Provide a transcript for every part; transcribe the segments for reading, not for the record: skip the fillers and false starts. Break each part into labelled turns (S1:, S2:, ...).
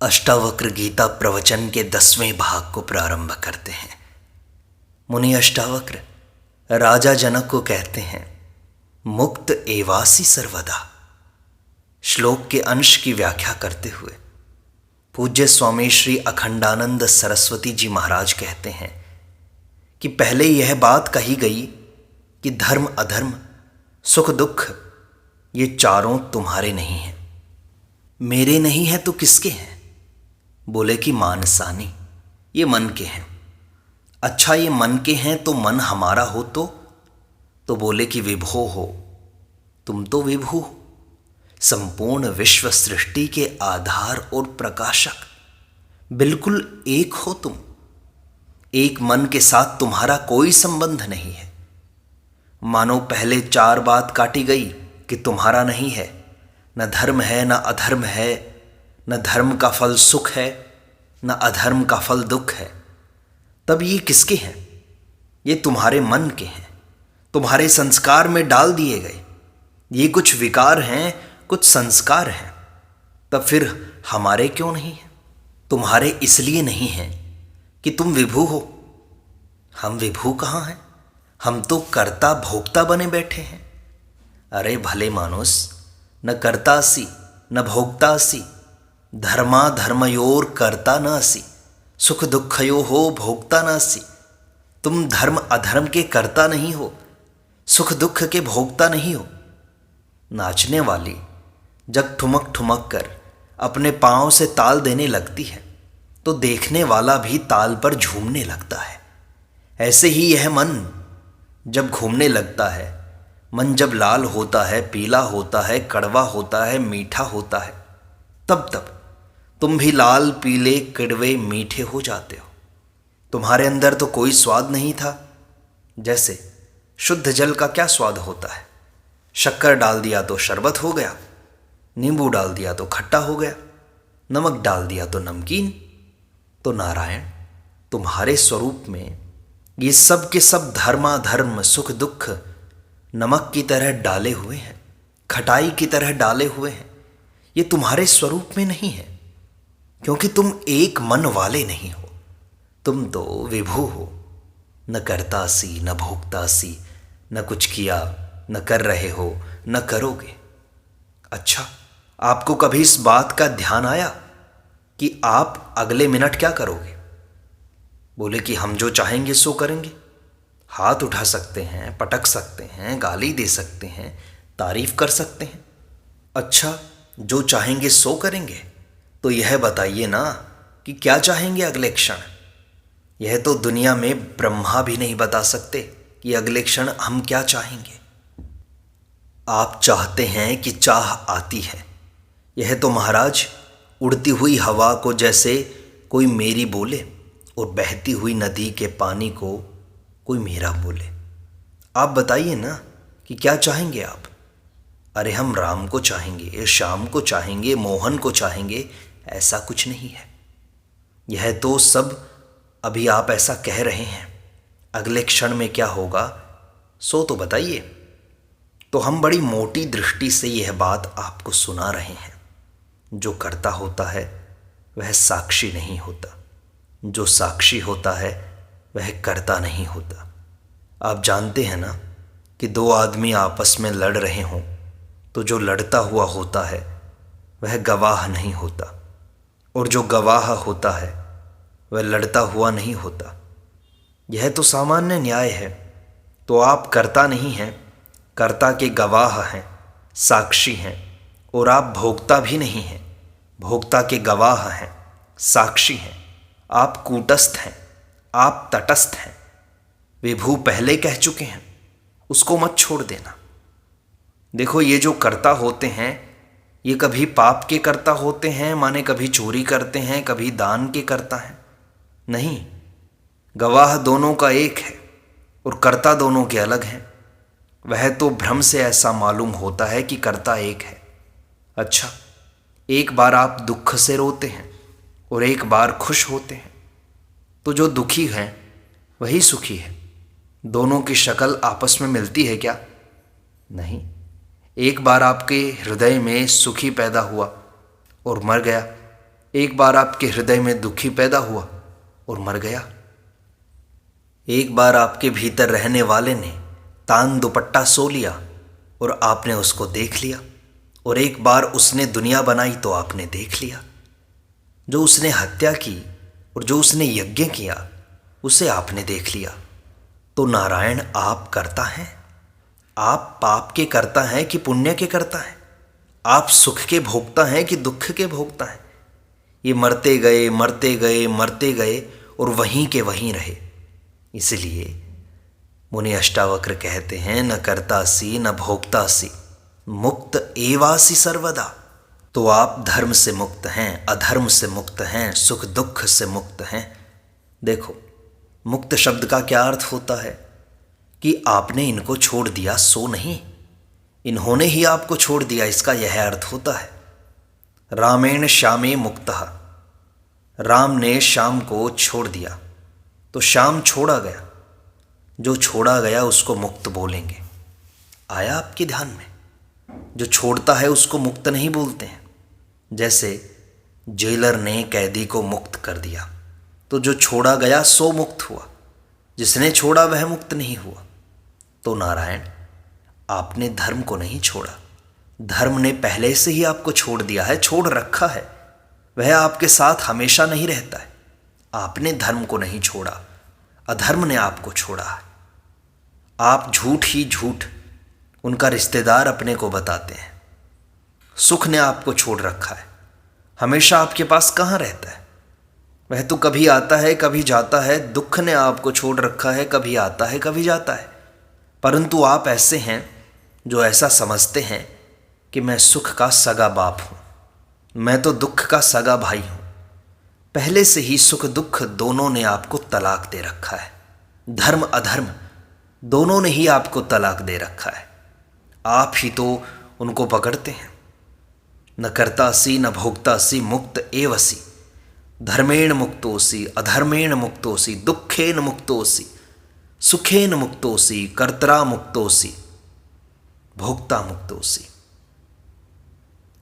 S1: अष्टावक्र गीता प्रवचन के 10वें भाग को प्रारंभ करते हैं। मुनि अष्टावक्र राजा जनक को कहते हैं, मुक्त एवासी सर्वदा। श्लोक के अंश की व्याख्या करते हुए पूज्य स्वामी श्री अखंडानंद सरस्वती जी महाराज कहते हैं कि पहले यह बात कही गई कि धर्म अधर्म सुख दुख ये चारों तुम्हारे नहीं हैं। मेरे नहीं है तो किसके हैं? बोले कि मानसानी, ये मन के हैं। अच्छा, ये मन के हैं तो मन हमारा हो तो बोले कि विभो हो, तुम तो विभु हो, संपूर्ण विश्व सृष्टि के आधार और प्रकाशक, बिल्कुल एक हो तुम। एक मन के साथ तुम्हारा कोई संबंध नहीं है। मानो पहले 4 बात काटी गई कि तुम्हारा नहीं है, न धर्म है न अधर्म है, न धर्म का फल सुख है न अधर्म का फल दुख है। तब ये किसके हैं? ये तुम्हारे मन के हैं, तुम्हारे संस्कार में डाल दिए गए। ये कुछ विकार हैं, कुछ संस्कार हैं। तब फिर हमारे क्यों नहीं हैं? तुम्हारे इसलिए नहीं हैं कि तुम विभु हो। हम विभु कहाँ हैं? हम तो कर्ता भोक्ता बने बैठे हैं। अरे भले मानुस, न कर्तासी न भोक्तासी, धर्मा धर्मयोर कर्ता नासी, सुख दुखयो हो भोक्ता नासी। तुम धर्म अधर्म के कर्ता नहीं हो, सुख दुख के भोक्ता नहीं हो। नाचने वाली जब ठुमक ठुमक कर अपने पांव से ताल देने लगती है तो देखने वाला भी ताल पर झूमने लगता है। ऐसे ही यह मन जब घूमने लगता है, मन जब लाल होता है, पीला होता है, कड़वा होता है, मीठा होता है, तब तुम भी लाल पीले कड़वे मीठे हो जाते हो। तुम्हारे अंदर तो कोई स्वाद नहीं था। जैसे शुद्ध जल का क्या स्वाद होता है? शक्कर डाल दिया तो शरबत हो गया, नींबू डाल दिया तो खट्टा हो गया, नमक डाल दिया तो नमकीन। तो नारायण, तुम्हारे स्वरूप में ये सब के सब धर्माधर्म सुख दुख नमक की तरह डाले हुए हैं, खटाई की तरह डाले हुए हैं। ये तुम्हारे स्वरूप में नहीं है, क्योंकि तुम एक मन वाले नहीं हो। तुम तो विभु हो, न करतासी न भोक्तासी, न कुछ किया न कर रहे हो न करोगे। अच्छा, आपको कभी इस बात का ध्यान आया कि आप अगले मिनट क्या करोगे? बोले कि हम जो चाहेंगे सो करेंगे। हाथ उठा सकते हैं, पटक सकते हैं, गाली दे सकते हैं, तारीफ कर सकते हैं। अच्छा, जो चाहेंगे सो करेंगे, तो यह बताइए ना कि क्या चाहेंगे अगले क्षण? यह तो दुनिया में ब्रह्मा भी नहीं बता सकते कि अगले क्षण हम क्या चाहेंगे। आप चाहते हैं कि चाह आती है। यह तो महाराज उड़ती हुई हवा को जैसे कोई मेरी बोले और बहती हुई नदी के पानी को कोई मेरा बोले। आप बताइए ना कि क्या चाहेंगे आप? अरे हम राम को चाहेंगे, श्याम को चाहेंगे, मोहन को चाहेंगे, ऐसा कुछ नहीं है। यह तो सब अभी आप ऐसा कह रहे हैं। अगले क्षण में क्या होगा सो तो बताइए। तो हम बड़ी मोटी दृष्टि से यह बात आपको सुना रहे हैं। जो करता होता है वह साक्षी नहीं होता, जो साक्षी होता है वह करता नहीं होता। आप जानते हैं ना कि 2 आदमी आपस में लड़ रहे हों तो जो लड़ता हुआ होता है वह गवाह नहीं होता, और जो गवाह होता है वह लड़ता हुआ नहीं होता। यह तो सामान्य न्याय है। तो आप करता नहीं हैं, कर्ता के गवाह हैं, साक्षी हैं, और आप भोक्ता भी नहीं हैं, भोक्ता के गवाह हैं, साक्षी हैं। आप कूटस्थ हैं, आप तटस्थ हैं। विभु पहले कह चुके हैं, उसको मत छोड़ देना। देखो, ये जो कर्ता होते हैं ये कभी पाप के कर्ता होते हैं, माने कभी चोरी करते हैं, कभी दान के करता हैं। नहीं, गवाह दोनों का एक है और कर्ता दोनों के अलग हैं। वह तो भ्रम से ऐसा मालूम होता है कि कर्ता एक है। अच्छा, एक बार आप दुख से रोते हैं और एक बार खुश होते हैं, तो जो दुखी है वही सुखी है। दोनों की शक्ल आपस में मिलती है क्या? नहीं। एक बार आपके हृदय में सुखी पैदा हुआ और मर गया, एक बार आपके हृदय में दुखी पैदा हुआ और मर गया। एक बार आपके भीतर रहने वाले ने तान दुपट्टा सो लिया और आपने उसको देख लिया, और एक बार उसने दुनिया बनाई तो आपने देख लिया। जो उसने हत्या की और जो उसने यज्ञ किया उसे आपने देख लिया। तो नारायण आप करता हैं? आप पाप के करता हैं कि पुण्य के करता हैं? आप सुख के भोगता हैं कि दुख के भोगता हैं? ये मरते गए मरते गए मरते गए और वहीं के वहीं रहे। इसलिए मुनि अष्टावक्र कहते हैं, न कर्तासी न भोक्तासी मुक्त एवासी सर्वदा। तो आप धर्म से मुक्त हैं, अधर्म से मुक्त हैं, सुख दुख से मुक्त हैं। देखो, मुक्त शब्द का क्या अर्थ होता है कि आपने इनको छोड़ दिया, सो नहीं, इन्होंने ही आपको छोड़ दिया, इसका यह अर्थ होता है। रामेण श्यामे मुक्तः, राम ने श्याम को छोड़ दिया तो श्याम छोड़ा गया। जो छोड़ा गया उसको मुक्त बोलेंगे। आया आपके ध्यान में? जो छोड़ता है उसको मुक्त नहीं बोलते हैं। जैसे जेलर ने कैदी को मुक्त कर दिया तो जो छोड़ा गया सो मुक्त हुआ, जिसने छोड़ा वह मुक्त नहीं हुआ। तो नारायण, आपने धर्म को नहीं छोड़ा, धर्म ने पहले से ही आपको छोड़ दिया है, छोड़ रखा है। वह आपके साथ हमेशा नहीं रहता है। आपने धर्म को नहीं छोड़ा, अधर्म ने आपको छोड़ा है। आप झूठ ही झूठ उनका रिश्तेदार अपने को बताते हैं। सुख ने आपको छोड़ रखा है, हमेशा आपके पास कहाँ रहता है? वह तो कभी आता है कभी जाता है। दुख ने आपको छोड़ रखा है, कभी आता है कभी जाता है। परंतु आप ऐसे हैं जो ऐसा समझते हैं कि मैं सुख का सगा बाप हूँ, मैं तो दुख का सगा भाई हूँ। पहले से ही सुख दुख दोनों ने आपको तलाक दे रखा है। धर्म अधर्म दोनों ने ही आपको तलाक दे रखा है। आप ही तो उनको पकड़ते हैं। न कर्तासी न भोक्तासी मुक्त एवसी, धर्मेण मुक्तोसी अधर्मेण मुक्तोसी, दुखेन मुक्तोसी सुखेन मुक्तोसी, कर्ता मुक्तोसी भोक्ता मुक्तोसी।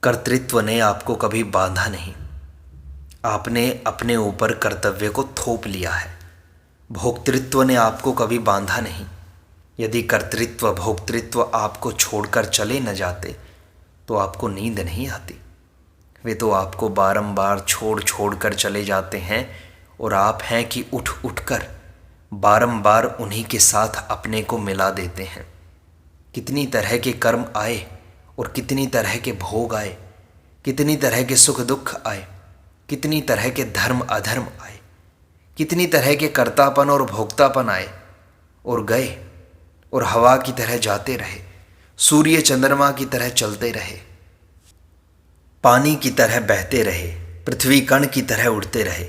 S1: कर्तृत्व ने आपको कभी बांधा नहीं, आपने अपने ऊपर कर्तव्य को थोप लिया है। भोक्तृत्व ने आपको कभी बांधा नहीं। यदि कर्तृत्व भोक्तृत्व आपको छोड़कर चले न जाते तो आपको नींद नहीं आती। वे तो आपको बारंबार छोड़ छोड़ कर चले जाते हैं, और आप हैं कि उठ उठ कर बारंबार उन्हीं के साथ अपने को मिला देते हैं। कितनी तरह के कर्म आए और कितनी तरह के भोग आए, कितनी तरह के सुख दुख आए, कितनी तरह के धर्म अधर्म आए, कितनी तरह के कर्तापन और भोक्तापन आए और गए, और हवा की तरह जाते रहे, सूर्य चंद्रमा की तरह चलते रहे, पानी की तरह बहते रहे, पृथ्वी कण की तरह उड़ते रहे।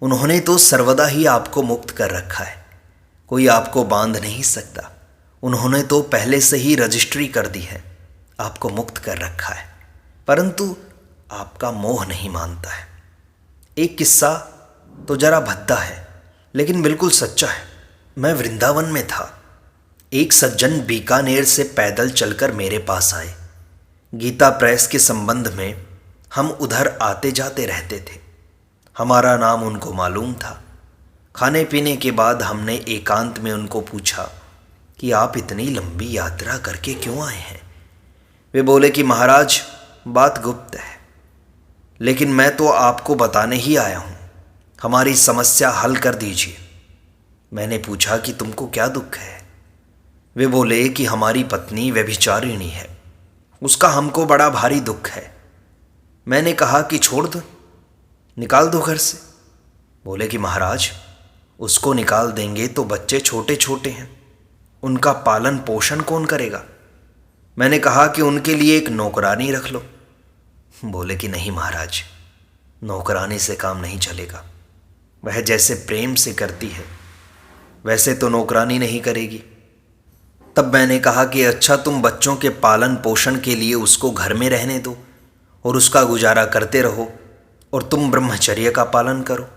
S1: उन्होंने तो सर्वदा ही आपको मुक्त कर रखा है, कोई आपको बांध नहीं सकता। उन्होंने तो पहले से ही रजिस्ट्री कर दी है, आपको मुक्त कर रखा है। परंतु आपका मोह नहीं मानता है। एक किस्सा तो जरा भद्दा है लेकिन बिल्कुल सच्चा है। मैं वृंदावन में था। एक सज्जन बीकानेर से पैदल चलकर मेरे पास आए। गीता प्रेस के संबंध में हम उधर आते जाते रहते थे। हमारा नाम उनको मालूम था। खाने पीने के बाद हमने एकांत में उनको पूछा कि आप इतनी लंबी यात्रा करके क्यों आए हैं? वे बोले कि महाराज, बात गुप्त है, लेकिन मैं तो आपको बताने ही आया हूँ, हमारी समस्या हल कर दीजिए। मैंने पूछा कि तुमको क्या दुख है? वे बोले कि हमारी पत्नी व्यभिचारिणी है, उसका हमको बड़ा भारी दुख है। मैंने कहा कि छोड़ दो, निकाल दो घर से। बोले कि महाराज, उसको निकाल देंगे तो बच्चे छोटे छोटे हैं, उनका पालन पोषण कौन करेगा? मैंने कहा कि उनके लिए एक नौकरानी रख लो। बोले कि नहीं महाराज, नौकरानी से काम नहीं चलेगा। वह जैसे प्रेम से करती है वैसे तो नौकरानी नहीं करेगी। तब मैंने कहा कि अच्छा, तुम बच्चों के पालन पोषण के लिए उसको घर में रहने दो और उसका गुजारा करते रहो, और तुम ब्रह्मचर्य का पालन करो,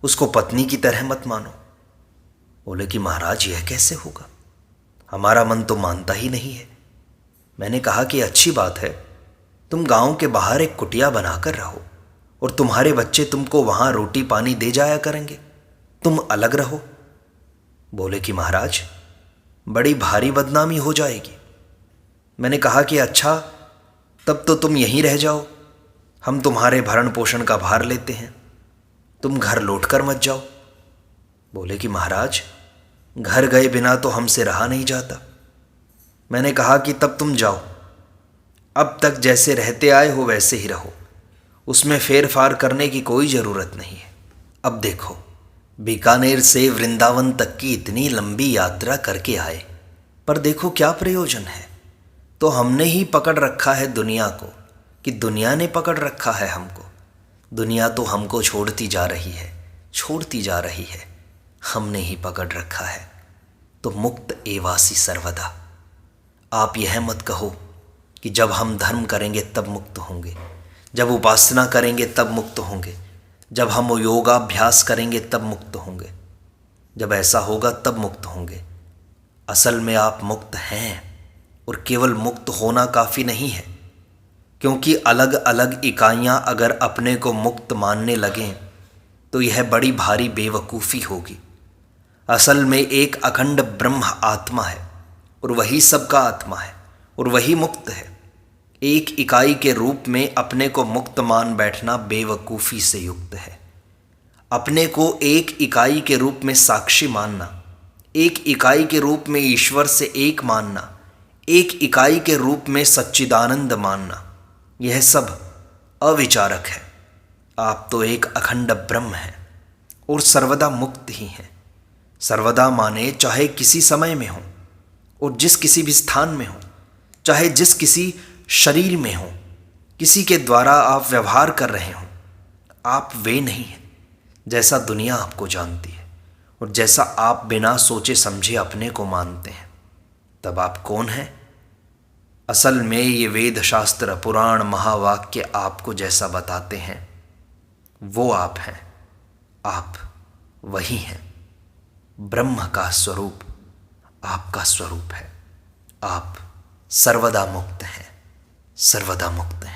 S1: उसको पत्नी की तरह मत मानो। बोले कि महाराज, यह कैसे होगा? हमारा मन तो मानता ही नहीं है। मैंने कहा कि अच्छी बात है, तुम गांव के बाहर एक कुटिया बनाकर रहो, और तुम्हारे बच्चे तुमको वहां रोटी पानी दे जाया करेंगे, तुम अलग रहो। बोले कि महाराज बड़ी भारी बदनामी हो जाएगी। मैंने कहा कि अच्छा, तब तो तुम यहीं रह जाओ, हम तुम्हारे भरण पोषण का भार लेते हैं, तुम घर लौट कर मत जाओ। बोले कि महाराज घर गए बिना तो हमसे रहा नहीं जाता। मैंने कहा कि तब तुम जाओ, अब तक जैसे रहते आए हो वैसे ही रहो, उसमें फेर फार करने की कोई ज़रूरत नहीं है। अब देखो, बीकानेर से वृंदावन तक की इतनी लंबी यात्रा करके आए, पर देखो क्या प्रयोजन है। तो हमने ही पकड़ रखा है दुनिया को, कि दुनिया ने पकड़ रखा है हमको। दुनिया तो हमको छोड़ती जा रही है, छोड़ती जा रही है, हमने ही पकड़ रखा है। तो मुक्त एवासी सर्वदा। आप यह मत कहो कि जब हम धर्म करेंगे तब मुक्त होंगे, जब उपासना करेंगे तब मुक्त होंगे, जब हम योगाभ्यास करेंगे तब मुक्त होंगे, जब ऐसा होगा तब मुक्त होंगे। असल में आप मुक्त हैं, और केवल मुक्त होना काफ़ी नहीं है, क्योंकि अलग अलग इकाइयां अगर अपने को मुक्त मानने लगें तो यह बड़ी भारी बेवकूफ़ी होगी। असल में एक अखंड ब्रह्म आत्मा है, और वही सबका आत्मा है, और वही मुक्त है। एक इकाई के रूप में अपने को मुक्त मान बैठना बेवकूफ़ी से युक्त है। अपने को एक इकाई के रूप में साक्षी मानना, एक इकाई के रूप में ईश्वर से एक मानना, एक इकाई के रूप में सच्चिदानंद मानना, यह सब अविचारक है। आप तो एक अखंड ब्रह्म हैं और सर्वदा मुक्त ही हैं। सर्वदा माने चाहे किसी समय में हो और जिस किसी भी स्थान में हो, चाहे जिस किसी शरीर में हो, किसी के द्वारा आप व्यवहार कर रहे हो, आप वे नहीं हैं जैसा दुनिया आपको जानती है और जैसा आप बिना सोचे समझे अपने को मानते हैं। तब आप कौन हैं? असल में ये वेद शास्त्र पुराण महावाक्य आपको जैसा बताते हैं वो आप हैं। आप वही हैं। ब्रह्म का स्वरूप आपका स्वरूप है। आप सर्वदा मुक्त हैं, सर्वदा मुक्त हैं।